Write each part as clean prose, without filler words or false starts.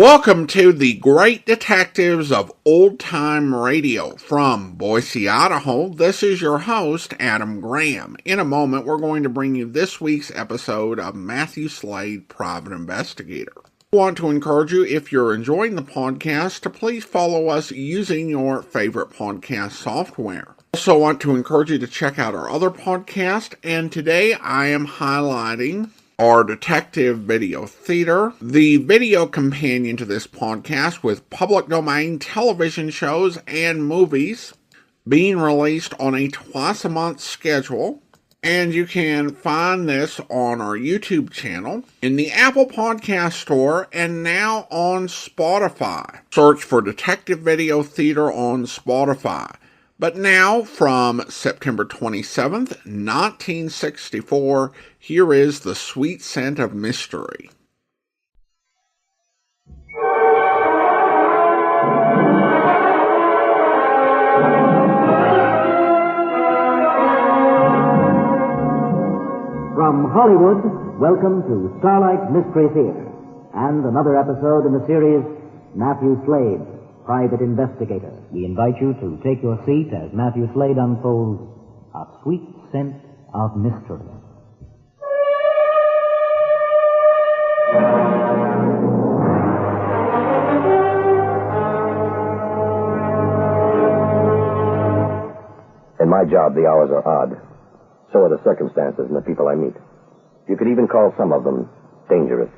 Welcome to the Great Detectives of Old Time Radio from Boise, Idaho. This is your host, Adam Graham. In a moment, we're going to bring you this week's episode of Mathew Slade, Private Investigator. I want to encourage you, if you're enjoying the podcast, to please follow us using your favorite podcast software. I also want to encourage you to check out our other podcast, and today I am highlighting our detective video theater, the video companion to this podcast with public domain television shows and movies being released on a twice-a-month schedule. And you can find this on our YouTube channel, in the Apple Podcast Store, and now on Spotify. Search for Detective Video Theater on Spotify. But now, from September 27th, 1964, here is The Sweet Scent of Mystery. From Hollywood, welcome to Starlight Mystery Theater, and another episode in the series, Mathew Slade, Private Investigator. We invite you to take your seat as Matthew Slade unfolds A Sweet Scent of Mystery. In my job, the hours are odd. So are the circumstances and the people I meet. You could even call some of them dangerous.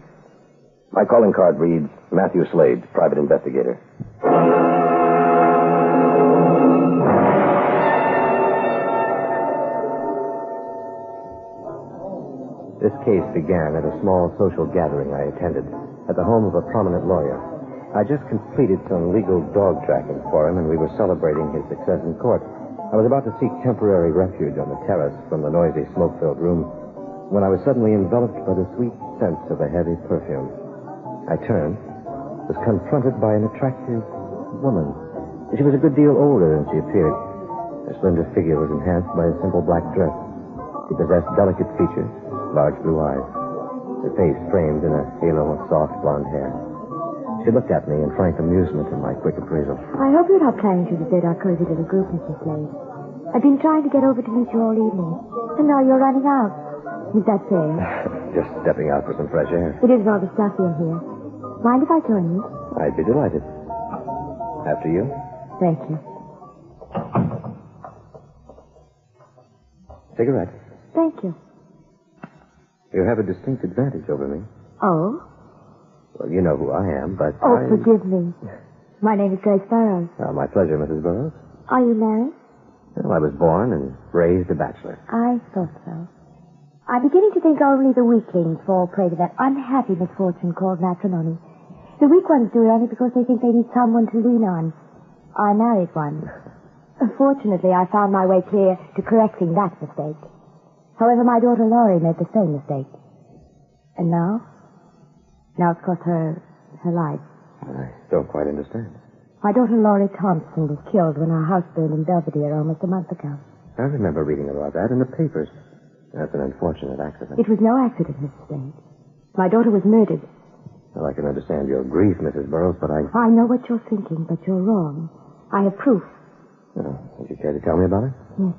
My calling card reads, Mathew Slade, Private Investigator. This case began at a small social gathering I attended at the home of a prominent lawyer. I just completed some legal dog tracking for him, and we were celebrating his success in court. I was about to seek temporary refuge on the terrace from the noisy, smoke-filled room when I was suddenly enveloped by the sweet scent of a heavy perfume. I turned, was confronted by an attractive woman. She was a good deal older than she appeared. Her slender figure was enhanced by a simple black dress. She possessed delicate features, large blue eyes, her face framed in a halo of soft blonde hair. She looked at me in frank amusement at my quick appraisal. I hope you're not planning to desert our cozy little group, Mr. Slade. I've been trying to get over to meet you all evening, and now you're running out. Is that fair? Just stepping out for some fresh air. It is rather stuffy in here. Mind if I join you? I'd be delighted. After you? Thank you. Cigarette. Thank you. You have a distinct advantage over me. Oh? Well, you know who I am, but Forgive me. My name is Grace Burroughs. My pleasure, Mrs. Burroughs. Are you married? Well, I was born and raised a bachelor. I thought so. I'm beginning to think only the weaklings fall prey to that unhappy misfortune called matrimony. The weak ones do it only because they think they need someone to lean on. I married one. Fortunately, I found my way clear to correcting that mistake. However, my daughter Laurie made the same mistake. And now? Now it's cost her life. I don't quite understand. My daughter Laurie Thompson was killed when our house burned in Belvedere almost a month ago. I remember reading about that in the papers. That's an unfortunate accident. It was no accident, Mr. Slade. My daughter was murdered. Well, I can understand your grief, Mrs. Burroughs, but I know what you're thinking, but you're wrong. I have proof. Oh, would you care to tell me about it? Yes.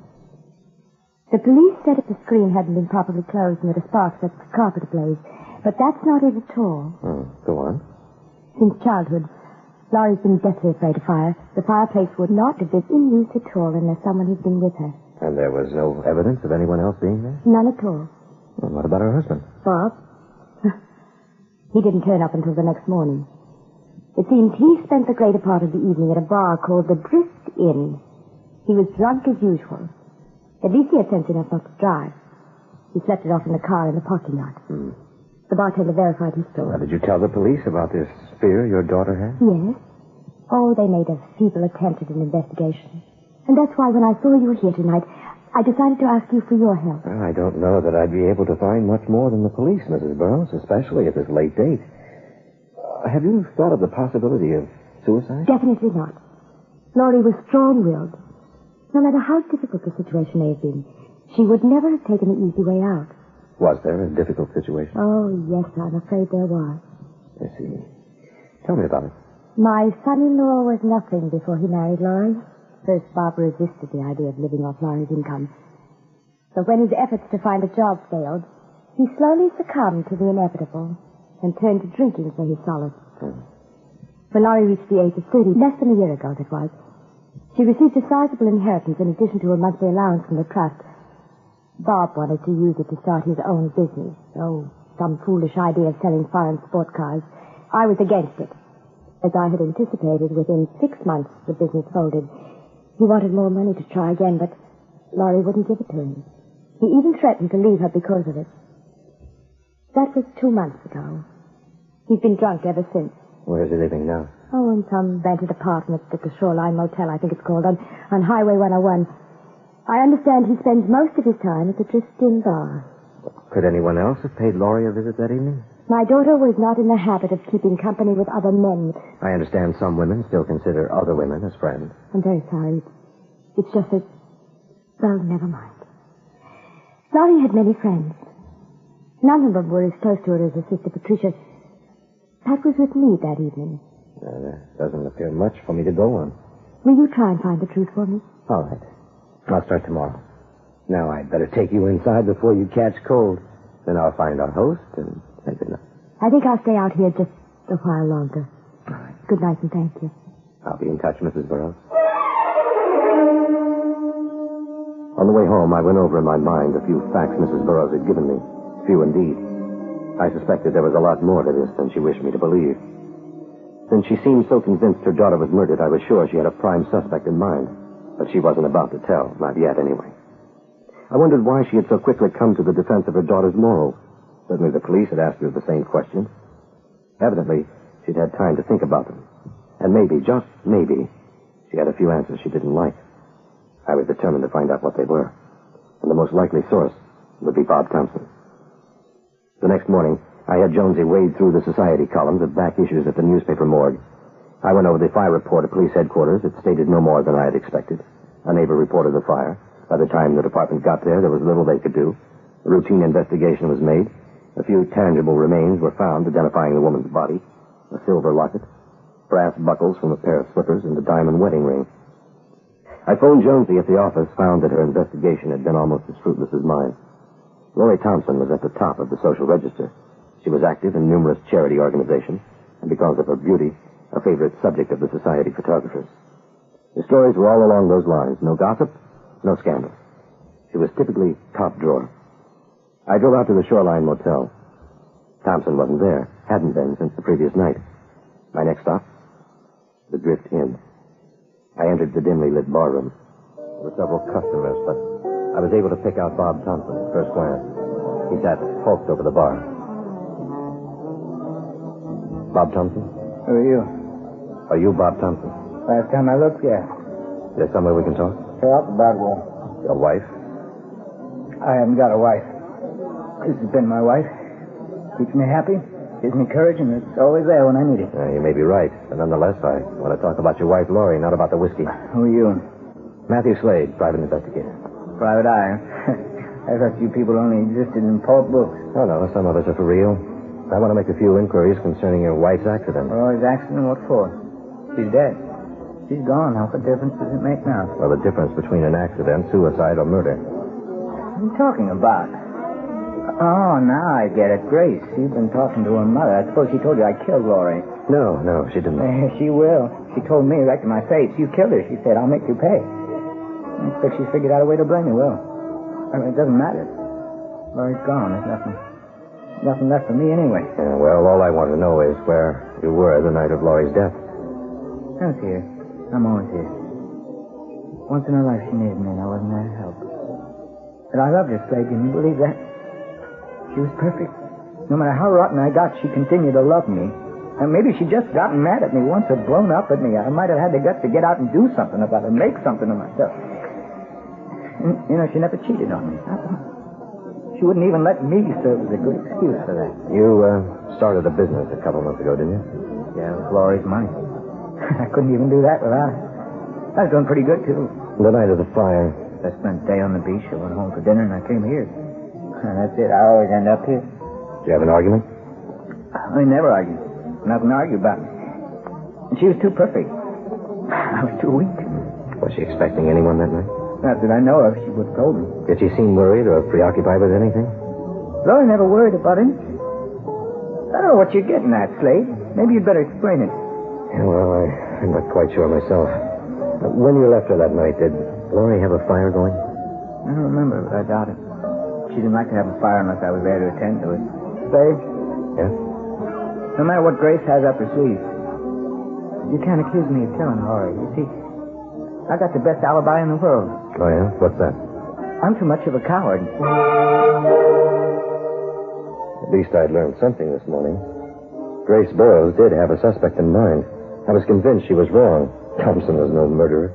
The police said if the screen hadn't been properly closed and that a spark set the carpet ablaze. But that's not it at all. Oh, go on. Since childhood, Laurie's been deathly afraid of fire. The fireplace would not have been in use at all unless someone had been with her. And there was no evidence of anyone else being there? None at all. Well, what about her husband? Bob? He didn't turn up until the next morning. It seems he spent the greater part of the evening at a bar called the Drift Inn. He was drunk as usual. At least he had sense enough not to drive. He slept it off in the car in the parking lot. The bartender verified his story. Well, did you tell the police about this fear your daughter had? Yes. Oh, they made a feeble attempt at an investigation. And that's why when I saw you were here tonight, I decided to ask you for your help. Well, I don't know that I'd be able to find much more than the police, Mrs. Burroughs, especially at this late date. Have you thought of the possibility of suicide? Definitely not. Laurie was strong-willed. No matter how difficult the situation may have been, she would never have taken the easy way out. Was there a difficult situation? Oh, yes, I'm afraid there was. I see. Tell me about it. My son-in-law was nothing before he married Laurie. First, Bob resisted the idea of living off Laurie's income. But when his efforts to find a job failed, he slowly succumbed to the inevitable and turned to drinking for his solace. When Laurie reached the age of 30, less than a year ago that was, she received a sizable inheritance in addition to a monthly allowance from the trust. Bob wanted to use it to start his own business. Oh, some foolish idea of selling foreign sport cars. I was against it. As I had anticipated, within 6 months the business folded. He wanted more money to try again, but Laurie wouldn't give it to him. He even threatened to leave her because of it. That was 2 months ago. He's been drunk ever since. Where is he living now? Oh, in some rented apartment at the Shoreline Motel, I think it's called, on Highway 101. I understand he spends most of his time at the Drift-In Bar. Could anyone else have paid Laurie a visit that evening? My daughter was not in the habit of keeping company with other men. I understand some women still consider other women as friends. I'm very sorry. It's just that... Well, never mind. Laurie had many friends. None of them were as close to her as her sister Patricia. Pat was with me that evening. There doesn't appear much for me to go on. Will you try and find the truth for me? All right. I'll start tomorrow. Now, I'd better take you inside before you catch cold. Then I'll find our host and say good night. I think I'll stay out here just a while longer. All right. Good night and thank you. I'll be in touch, Mrs. Burroughs. On the way home, I went over in my mind a few facts Mrs. Burroughs had given me. Few indeed. I suspected there was a lot more to this than she wished me to believe. Since she seemed so convinced her daughter was murdered, I was sure she had a prime suspect in mind. But she wasn't about to tell, not yet anyway. I wondered why she had so quickly come to the defense of her daughter's morals. Certainly the police had asked her the same questions. Evidently, she'd had time to think about them. And maybe, just maybe, she had a few answers she didn't like. I was determined to find out what they were. And the most likely source would be Bob Thompson. The next morning, I had Jonesy wade through the society columns of back issues at the newspaper morgue. I went over the fire report at police headquarters. It stated no more than I had expected. A neighbor reported the fire. By the time the department got there was little they could do. A routine investigation was made. A few tangible remains were found identifying the woman's body. A silver locket, brass buckles from a pair of slippers, and a diamond wedding ring. I phoned Jonesy at the office, found that her investigation had been almost as fruitless as mine. Laurie Thompson was at the top of the social register. She was active in numerous charity organizations, and because of her beauty, a favorite subject of the society photographers. The stories were all along those lines. No gossip, no scandal. She was typically top drawer. I drove out to the Shoreline Motel. Thompson wasn't there. Hadn't been since the previous night. My next stop, the Drift Inn. I entered the dimly lit barroom. There were several customers, but I was able to pick out Bob Thompson at first glance. He sat hulked over the bar. Bob Thompson? Who are you? Are you Bob Thompson? Last time I looked, yeah. Is there somewhere we can talk? Talk about what? Your wife? I haven't got a wife. This has been my wife. Keeps me happy, gives me courage, and it's always there when I need it. You may be right, but nonetheless, I want to talk about your wife, Laurie, not about the whiskey. Who are you? Matthew Slade, private investigator. Private eye. I thought you people only existed in pulp books. Oh, no, some of us are for real. I want to make a few inquiries concerning your wife's accident. Laurie's accident? What for? She's dead. She's gone. How what difference does it make now? Well, the difference between an accident, suicide, or murder. What are you talking about? Oh, now I get it. Grace, you've been talking to her mother. I suppose she told you I killed Laurie. No, she didn't. She will. She told me right to my face. You killed her. She said, I'll make you pay. I expect she's figured out a way to blame you, Will. I mean, it doesn't matter. Laurie's gone. There's nothing left for me anyway. Yeah, well, all I want to know is where you were the night of Laurie's death. I was here. I'm always here. Once in her life she needed me and I wasn't there to help. But I loved her, Slade. Can you believe that? She was perfect. No matter how rotten I got, she continued to love me. And maybe she just gotten mad at me once or blown up at me. I might have had the guts to get out and do something about it, make something of myself. And, you know, she never cheated on me. She wouldn't even let me serve as a good excuse for that. You started a business a couple months ago, didn't you? Yeah, it was Laurie's money. I couldn't even do that without it. I was doing pretty good, too. The night of the fire. I spent the day on the beach. I went home for dinner, and I came here. And that's it. I always end up here. Did you have an argument? We never argue. Nothing to argue about. She was too perfect. I was too weak. Was she expecting anyone that night? Not that I know of. She would have told me. Did she seem worried or preoccupied with anything? Laurie never worried about it. I don't know what you're getting at, Slade. Maybe you'd better explain it. Yeah, well, I'm not quite sure myself. When you left her that night, did Laurie have a fire going? I don't remember, but I doubt it. She didn't like to have a fire unless I was there to attend to it. Slade? Yeah? No matter what Grace has up her sleeve, you can't accuse me of killing Laurie. You see, I got the best alibi in the world. Oh, yeah? What's that? I'm too much of a coward. At least I'd learned something this morning. Grace Burroughs did have a suspect in mind. I was convinced she was wrong. Thompson was no murderer.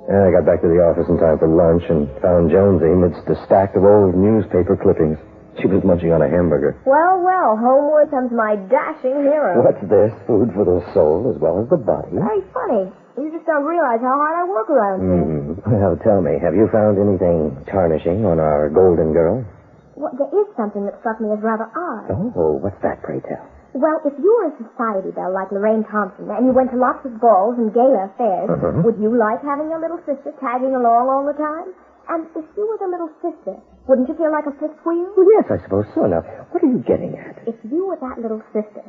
And I got back to the office in time for lunch and found Jonesy amidst a stack of old newspaper clippings. She was munching on a hamburger. Well, well, homeward comes my dashing hero. What's this? Food for the soul as well as the body. Very funny. You just don't realize how hard I work around here. Well, tell me, have you found anything tarnishing on our golden girl? Well, there is something that struck me as rather odd. Oh, what's that, pray tell? Well, if you were a society belle like Lorraine Thompson and you went to lots of balls and gala affairs, would you like having your little sister tagging along all the time? And if you were the little sister, wouldn't you feel like a fifth wheel? Well, yes, I suppose so. Now, what are you getting at? If you were that little sister,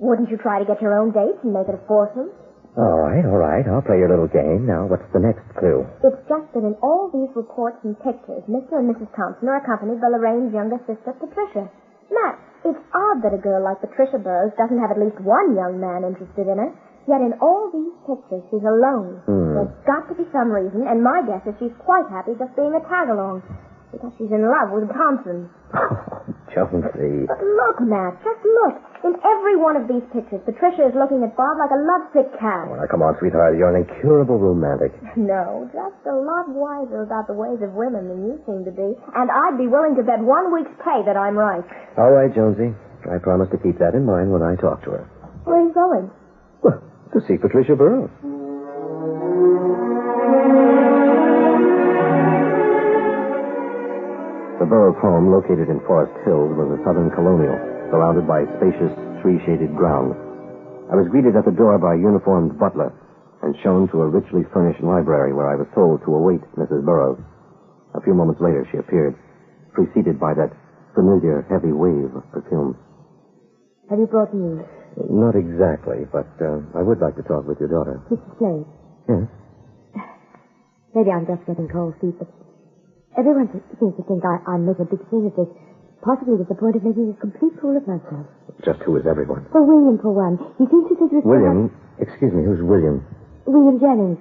wouldn't you try to get your own dates and make it a foursome? All right. I'll play your little game. Now, what's the next clue? It's just that in all these reports and pictures, Mr. and Mrs. Thompson are accompanied by Lorraine's younger sister, Patricia. Matt, it's odd that a girl like Patricia Burroughs doesn't have at least one young man interested in her. Yet in all these pictures, she's alone. There's got to be some reason, and my guess is she's quite happy just being a tag-along. Because she's in love with Thompson. Oh, Jonesy. But look, Matt, just look. In every one of these pictures, Patricia is looking at Bob like a lovesick cat. Oh, now, come on, sweetheart. You're an incurable romantic. No, just a lot wiser about the ways of women than you seem to be. And I'd be willing to bet 1 week's pay that I'm right. All right, Jonesy. I promise to keep that in mind when I talk to her. Where are you going? Well, to see Patricia Burroughs. The Burroughs home, located in Forest Hills, was a southern colonial, surrounded by spacious, tree-shaded grounds. I was greeted at the door by a uniformed butler and shown to a richly furnished library where I was told to await Mrs. Burroughs. A few moments later, she appeared, preceded by that familiar heavy wave of perfume. Have you brought news? Not exactly, but I would like to talk with your daughter. Mr. Slade. Yes? Maybe I'm just getting cold feet, but everyone seems to think I make a big thing of this, possibly with the point of making a complete fool of myself. Just who is everyone? Well, William, for one. He seems to think that... William? Excuse me, who's William? William Jennings.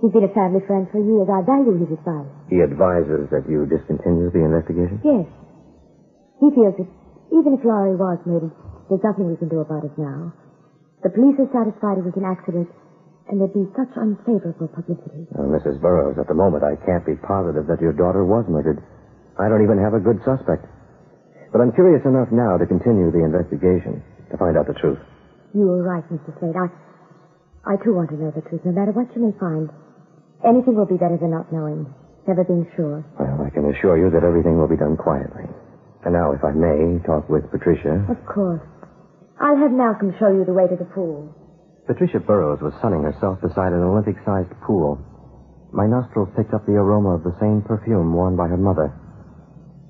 He's been a family friend for years. I value his advice. He advises that you discontinue the investigation? Yes. He feels that even if Laurie was murdered, there's nothing we can do about it now. The police are satisfied it was an accident, and there'd be such unfavorable publicity. Well, Mrs. Burroughs, at the moment, I can't be positive that your daughter was murdered. I don't even have a good suspect. But I'm curious enough now to continue the investigation, to find out the truth. You were right, Mr. Slade. I too want to know the truth, no matter what you may find. Anything will be better than not knowing, never being sure. Well, I can assure you that everything will be done quietly. And now, if I may, talk with Patricia. Of course. I'll have Malcolm show you the way to the pool. Patricia Burroughs was sunning herself beside an Olympic-sized pool. My nostrils picked up the aroma of the same perfume worn by her mother.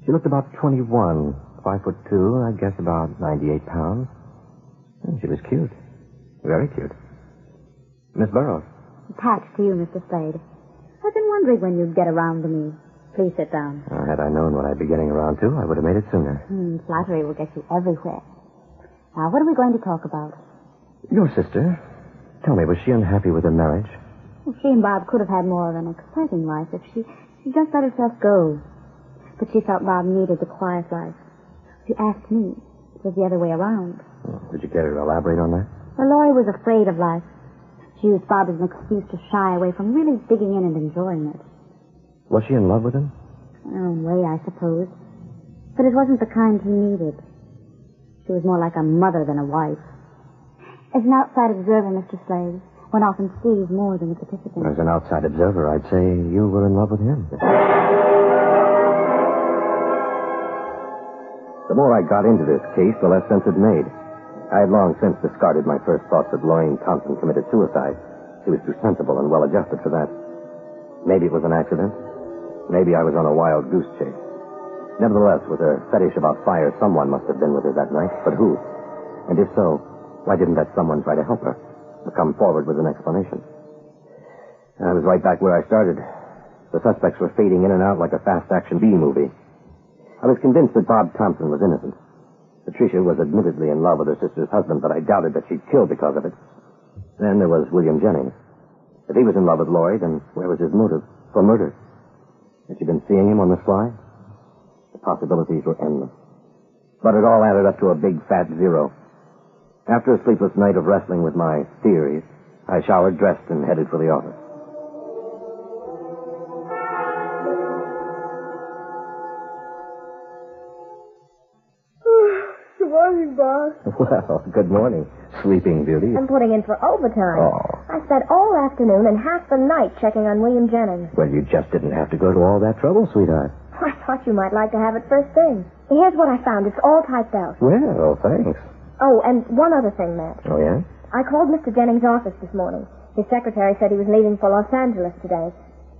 She looked about 21, 5'2", I guess about 98 pounds. And she was cute. Very cute. Miss Burroughs. Attached to you, Mr. Slade. I've been wondering when you'd get around to me. Please sit down. Had I known what I'd be getting around to, I would have made it sooner. Flattery will get you everywhere. Now, what are we going to talk about? Your sister. Tell me, was she unhappy with her marriage? Well, she and Bob could have had more of an exciting life if she just let herself go. But she felt Bob needed the quiet life. If you asked me, it was the other way around. Did you care to elaborate on that? Well, Laurie was afraid of life. She used Bob as an excuse to shy away from really digging in and enjoying it. Was she in love with him? In her own way, I suppose. But it wasn't the kind he needed. She was more like a mother than a wife. As an outside observer, Mr. Slade, one often sees more than the participant. As an outside observer, I'd say you were in love with him. The more I got into this case, the less sense it made. I had long since discarded my first thoughts that Lorraine Thompson committed suicide. She was too sensible and well-adjusted for that. Maybe it was an accident. Maybe I was on a wild goose chase. Nevertheless, with her fetish about fire, someone must have been with her that night. But who? And if so, why didn't that someone try to help her? Or come forward with an explanation? I was right back where I started. The suspects were fading in and out like a fast-action B-movie. I was convinced that Bob Thompson was innocent. Patricia was admittedly in love with her sister's husband, but I doubted that she'd killed because of it. Then there was William Jennings. If he was in love with Lloyd, then where was his motive for murder? Had she been seeing him on the sly? The possibilities were endless. But it all added up to a big fat zero. After a sleepless night of wrestling with my theories, I showered, dressed, and headed for the office. Good morning, boss. Well, good morning, Sleeping Beauty. I'm putting in for overtime. Oh. I spent all afternoon and half the night checking on William Jennings. Well, you just didn't have to go to all that trouble, sweetheart. I thought you might like to have it first thing. Here's what I found. It's all typed out. Well, thanks. Oh, and one other thing, Matt. Oh, yeah? I called Mr. Jennings' office this morning. His secretary said he was leaving for Los Angeles today.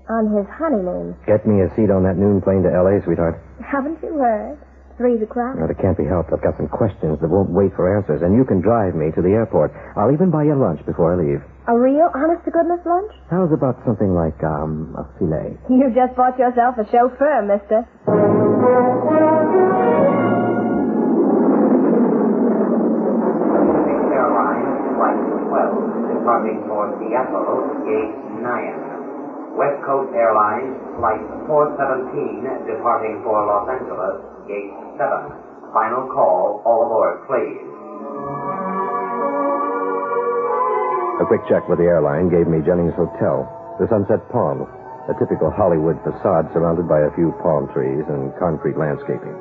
On his honeymoon. Get me a seat on that noon plane to L.A., sweetheart. Haven't you heard? 3 o'clock. No, it can't be helped. I've got some questions that won't wait for answers, and you can drive me to the airport. I'll even buy you lunch before I leave. A real honest-to-goodness lunch? How's about something like, a filet? You just bought yourself a chauffeur, mister. Airlines, Flight 12, departing for Seattle, Gate 9. West Coast Airlines, Flight 417, departing for Los Angeles, Gate 7. Final call, all aboard, please. A quick check with the airline gave me Jennings Hotel, the Sunset Palms, a typical Hollywood facade surrounded by a few palm trees and concrete landscaping.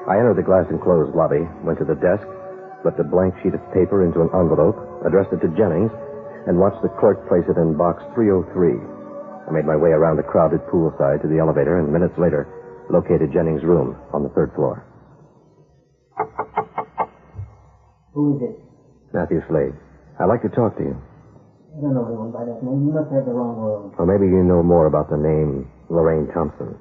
I entered the glass-enclosed lobby, went to the desk, slipped a blank sheet of paper into an envelope, addressed it to Jennings, and watched the clerk place it in box 303. I made my way around the crowded poolside to the elevator, and minutes later, located Jennings' room on the 3rd floor. Who is it? Mathew Slade. I'd like to talk to you. I don't know anyone by that name. You must have the wrong room. Or maybe you know more about the name Lorraine Thompson.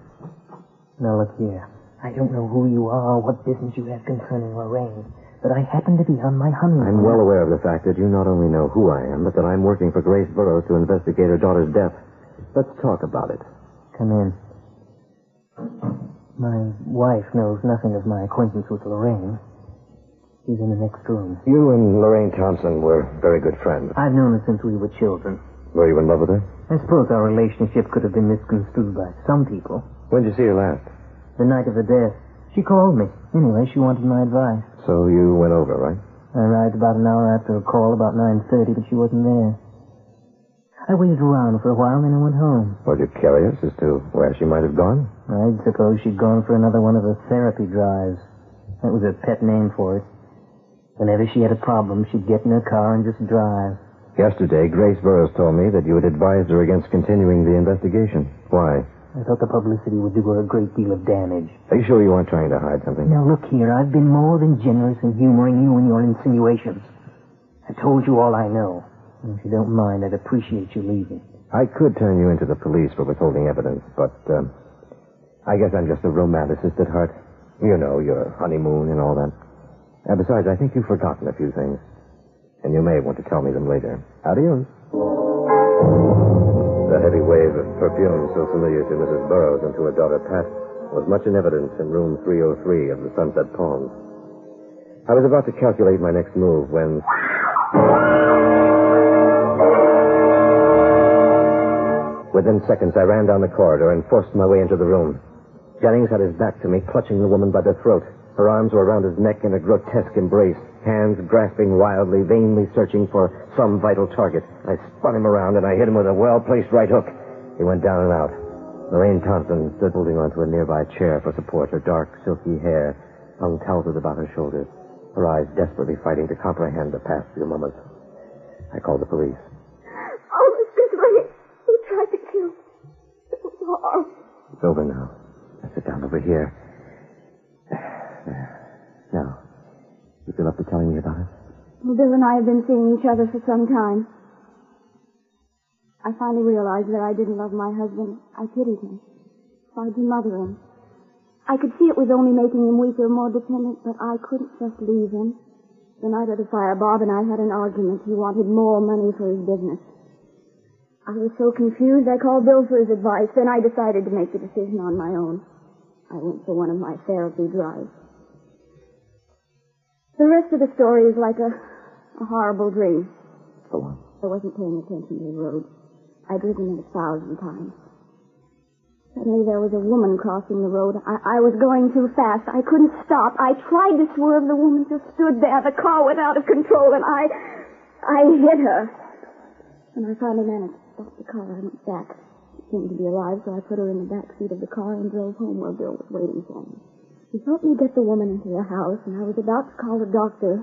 Now, look here. I don't know who you are or what business you have concerning Lorraine, but I happen to be on my honeymoon. I'm well aware of the fact that you not only know who I am, but that I'm working for Grace Burroughs to investigate her daughter's death. Let's talk about it. Come in. My wife knows nothing of my acquaintance with Lorraine. She's in the next room. You and Lorraine Thompson were very good friends. I've known her since we were children. Were you in love with her? I suppose our relationship could have been misconstrued by some people. When did you see her last? The night of the death. She called me. Anyway, she wanted my advice. So you went over, right? I arrived about an hour after her call, about 9:30, but she wasn't there. I waited around for a while, then I went home. Were you curious as to where she might have gone? I'd suppose she'd gone for another one of her therapy drives. That was her pet name for it. Whenever she had a problem, she'd get in her car and just drive. Yesterday, Grace Burroughs told me that you had advised her against continuing the investigation. Why? I thought the publicity would do her a great deal of damage. Are you sure you weren't trying to hide something? Now, look here. I've been more than generous in humoring you and your insinuations. I told you all I know. And if you don't mind, I'd appreciate you leaving. I could turn you into the police for withholding evidence, but I guess I'm just a romanticist at heart. You know, your honeymoon and all that. Besides, I think you've forgotten a few things. And you may want to tell me them later. Adios. The heavy wave of perfume so familiar to Mrs. Burroughs and to her daughter Pat was much in evidence in room 303 of the Sunset Palms. I was about to calculate my next move when... Within seconds, I ran down the corridor and forced my way into the room. Jennings had his back to me, clutching the woman by the throat. Her arms were around his neck in a grotesque embrace, hands grasping wildly, vainly searching for some vital target. I spun him around, and I hit him with a well-placed right hook. He went down and out. Lorraine Thompson stood holding onto a nearby chair for support, her dark, silky hair hung tousled about her shoulders, her eyes desperately fighting to comprehend the past few moments. I called the police. Oh, Mr. Slade, he tried to kill me. It was horrible. It's over now. Now sit down over here. There. Now, you feel up to telling me about it? and I have been seeing each other for some time. I finally realized that I didn't love my husband. I pitied him. Tried to mother him. I could see it was only making him weaker, more dependent, but I couldn't just leave him. The night of the fire, Bob and I had an argument. He wanted more money for his business. I was so confused, I called Bill for his advice. Then I decided to make the decision on my own. I went for one of my therapy drives. The rest of the story is like a horrible dream. Go on. I wasn't paying attention to the road. I'd driven it 1,000 times. Suddenly there was a woman crossing the road. I was going too fast. I couldn't stop. I tried to swerve. The woman just stood there. The car went out of control, and I hit her. When I finally managed to stop the car, I went back. She seemed to be alive, so I put her in the back seat of the car and drove home where Bill was waiting for me. He helped me get the woman into the house, and I was about to call the doctor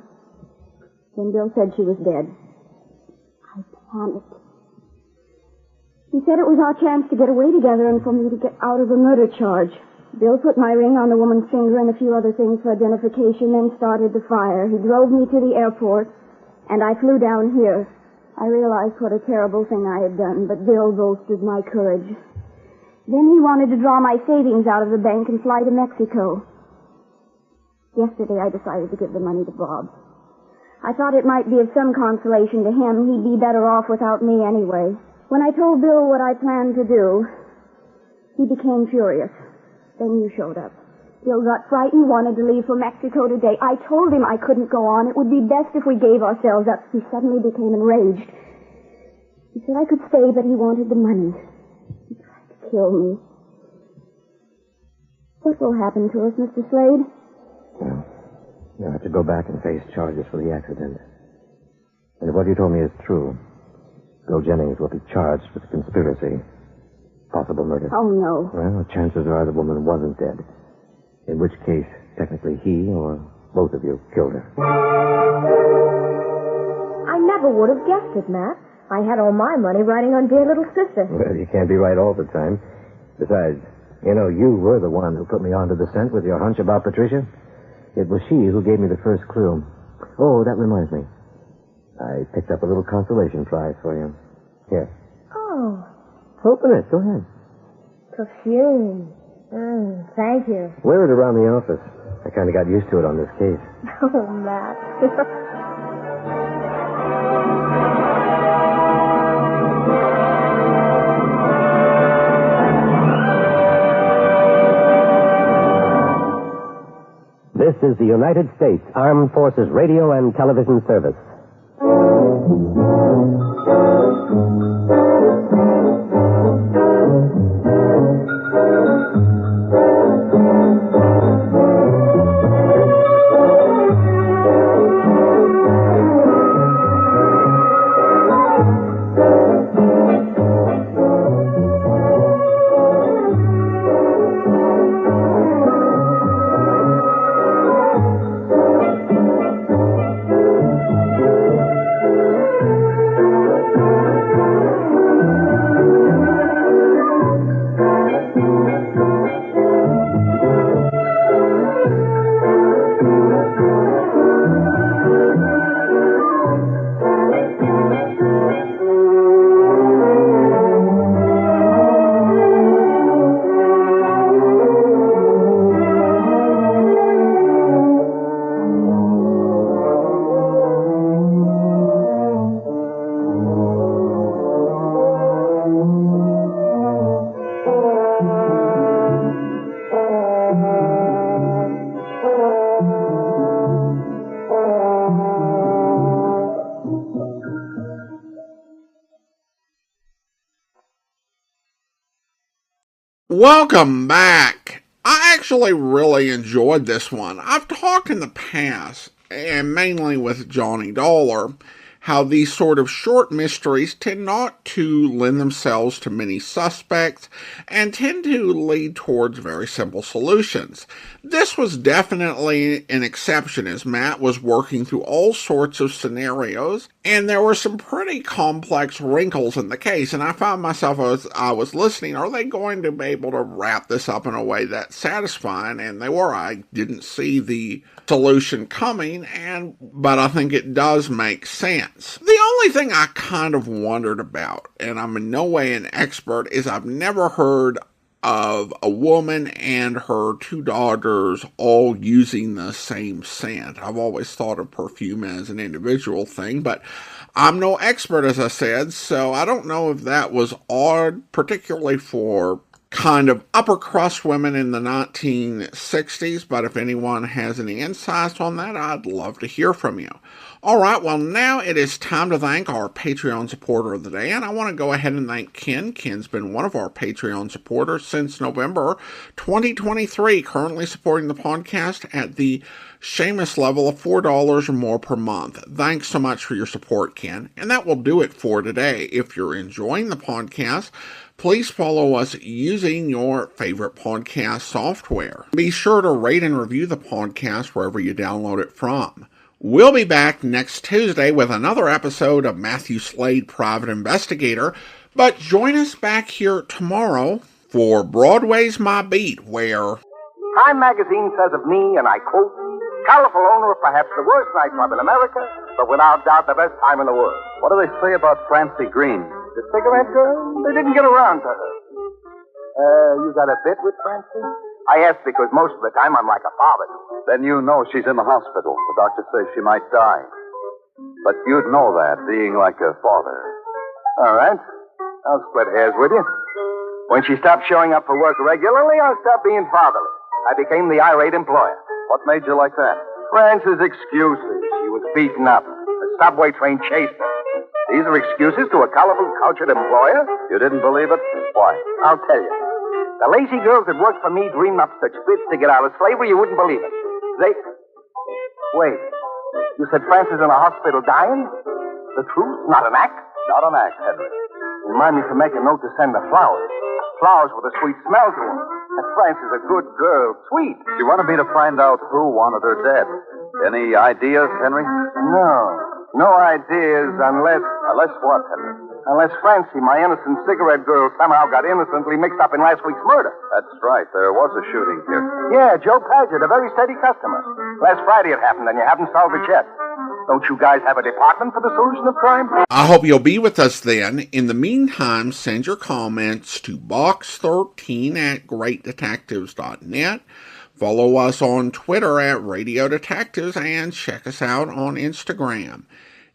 when Bill said she was dead. I panicked. He said it was our chance to get away together and for me to get out of a murder charge. Bill put my ring on the woman's finger and a few other things for identification, then started the fire. He drove me to the airport, and I flew down here. I realized what a terrible thing I had done, but Bill boasted my courage. Then he wanted to draw my savings out of the bank and fly to Mexico. Yesterday I decided to give the money to Bob. I thought it might be of some consolation to him. He'd be better off without me anyway. When I told Bill what I planned to do, he became furious. Then you showed up. Bill got frightened, wanted to leave for Mexico today. I told him I couldn't go on. It would be best if we gave ourselves up. He suddenly became enraged. He said I could stay, but he wanted the money. He tried to kill me. What will happen to us, Mr. Slade? Well, you'll have to go back and face charges for the accident. And if what you told me is true, Bill Jennings will be charged with conspiracy. Possible murder. Oh, no. Well, the chances are the woman wasn't dead. In which case, technically he or both of you killed her. I never would have guessed it, Matt. I had all my money riding on dear little sister. Well, you can't be right all the time. Besides, you were the one who put me onto the scent with your hunch about Patricia. It was she who gave me the first clue. Oh, that reminds me. I picked up a little consolation prize for you. Here. Oh. Open it. Go ahead. Perfume. Thank you. Wear it around the office. I kind of got used to it on this case. Oh, Matt. This is the United States Armed Forces Radio and Television Service. Welcome back. I actually really enjoyed this one. I've talked in the past, and mainly with Johnny Dollar, how these sort of short mysteries tend not to lend themselves to many suspects and tend to lead towards very simple solutions. This was definitely an exception as Matt was working through all sorts of scenarios And there were some pretty complex wrinkles in the case, and I found myself as I was listening, are they going to be able to wrap this up in a way that's satisfying? And they were. I didn't see the solution coming, but I think it does make sense. The only thing I kind of wondered about, and I'm in no way an expert, is I've never heard of a woman and her two daughters all using the same scent. I've always thought of perfume as an individual thing, but I'm no expert, as I said, so I don't know if that was odd, particularly for kind of upper crust women in the 1960s, but if anyone has any insights on that, I'd love to hear from you. All right, well, now it is time to thank our Patreon supporter of the day, and I want to go ahead and thank Ken. Ken's been one of our Patreon supporters since November 2023, currently supporting the podcast at the Seamus level of $4 or more per month. Thanks so much for your support, Ken. And that will do it for today. If you're enjoying the podcast, please follow us using your favorite podcast software. Be sure to rate and review the podcast wherever you download it from. We'll be back next Tuesday with another episode of Mathew Slade, Private Investigator, but join us back here tomorrow for Broadway's My Beat, where Time magazine says of me, and I quote, colorful owner of perhaps the worst nightclub in America, but without doubt the best time in the world. What do they say about Francie Green? The cigarette girl? They didn't get around to her. You got a bit with Francie? I asked because most of the time I'm like a father. Then you know she's in the hospital. The doctor says she might die. But you'd know that, being like a father. All right. I'll split hairs with you. When she stopped showing up for work regularly, I'll stop being fatherly. I became the irate employer. What made you like that? Frances' excuses. She was beaten up. The subway train chased her. These are excuses to a colorful, cultured employer? You didn't believe it? Why? I'll tell you. The lazy girls that worked for me dream up such bits to get out of slavery you wouldn't believe it. Wait. You said Frances in a hospital dying? The truth? Not an act? Not an act, Henry. Remind me to make a note to send her flowers. Flowers with a sweet smell to them. And Frances a good girl. Sweet. She wanted me to find out who wanted her dead. Any ideas, Henry? No ideas unless... Unless what, Henry? Unless Francie, my innocent cigarette girl, somehow got innocently mixed up in last week's murder. That's right. There was a shooting here. Yeah, Joe Paget, a very steady customer. Last Friday it happened, and you haven't solved it yet. Don't you guys have a department for the solution of crime? I hope you'll be with us then. In the meantime, send your comments to box13@greatdetectives.net. Follow us on Twitter at Radio Detectives and check us out on Instagram.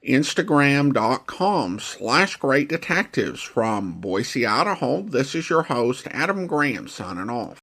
Instagram.com/Great Detectives. From Boise, Idaho, this is your host, Adam Graham, signing off.